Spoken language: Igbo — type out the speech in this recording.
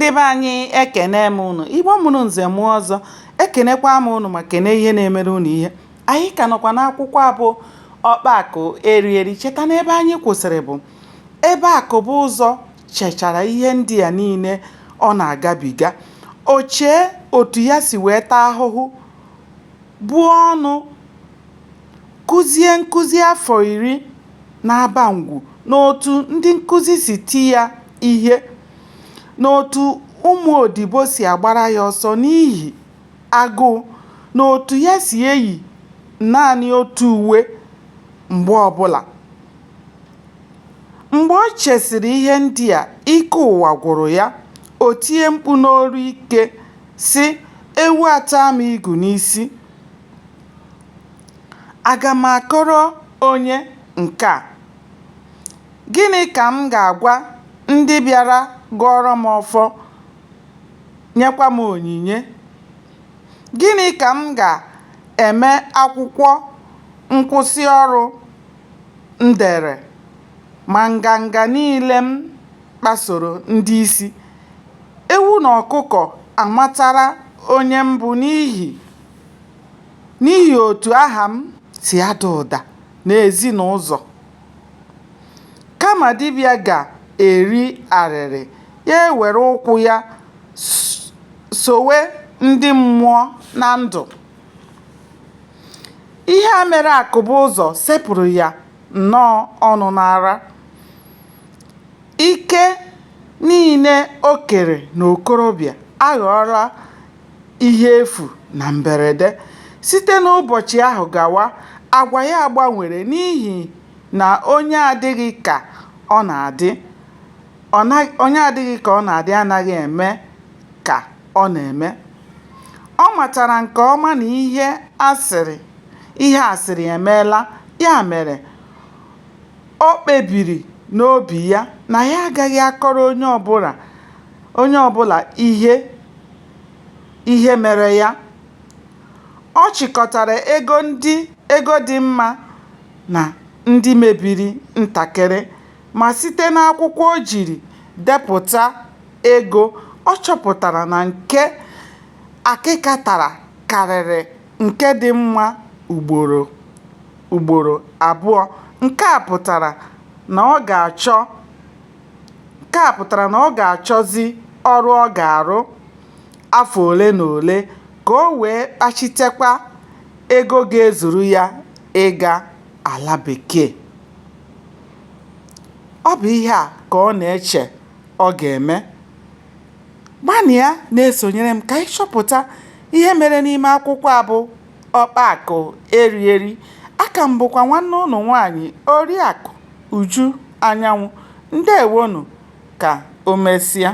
Ndị be anyị ekene m unu, Igbo mụrụ nze mụọ ọzọ, ekenekwa m unu ma kene ihe na-emere unu ihe. Anyị ka nọkwa n'akwụkwọ abụ Ọkpa Akụ Eri Eri. Cheta na ebe anyị kwụsịrị bụ ebe Akụ bụ ụzọ chechara ihe ndị a niile ọ na-agabiga. O chee otu ya si wee taa ahụhụ, buo ọnụ, kụzie nkụzi afọ 10 na-aba ngwu, n'otu ndị nkụzi si ti ya ihe, n'otu ụmụ odibo si agbara ya ọsọ n'ihi agụụ, n'otu ya si eyi naanị otu uwe mgbe ọbụla. Mgbe o chesiri ihe ndị a, ike ụwa gwụrụ ya. O tie mkpu n'olu ike sị, ewu ata m igu n'isi. Aga m akọrọ onye nke a? Gịnị ka m ga-agwa ndị bịara gọọrọ m ọfọ, nyekwa m onyinye? Gịnị ka m ga-eme akwụkwọ nkwụsị ọrụ m dere ma nganga niile m kpasoro ndị isi? Ewu na ọkụkọ amatara onye m bụ n'ihi otu aha m si ada ụda n'ezinụzọ. Kama dibịa ga-eri arịrị, ya ewere ụkwụ ya sowe ndị mmụọ na ndụ. Ihe a mere Akụ bụ ụzọ sepụrụ ya nnọọ ọnụ n'ara. Ike niile o kere n'okorobịa aghọọla ihe efu na mberede. Site n'ụbọchị ahụ gawa, agwa ya agbanwere n'ihi na onye adịghị ka ọ na-adị anaghị eme ka ọ na-eme. Ọ matara nke ọma na ihe asịrị emeela. Ya mere, o kpebiri n'obi ya na ya agaghị akọrọ onye ọbụla ihe mere ya. Ọ chịkọtara ego dị mma na ndị mebiri ntakịrị, ma site n'akwụkwọ o jiri depụta ego, ọ chọpụtara na nke akịka tara karịrị nke dị mma ugboro abụọ. Nke a pụtara na ọ ga-achọzi ọrụ ọ ga-arụ afọ ole na ole ka o wee kpachitekwa ego ga-ezuru ya ịga ala bekee. Ọ bụ ihe a ka ọ na-eche ọ ga-eme. Gbanịa na-esonyere m ka anyị chọpụta ihe mere n'ime akwụkwọ a bụ Ọkpa Akụ Eri Eri. Aka m bụkwa nwanne ụnụ nwaanyị, Oriakụ Uju Anyanwụ. Ndewonu, ka o mesịa.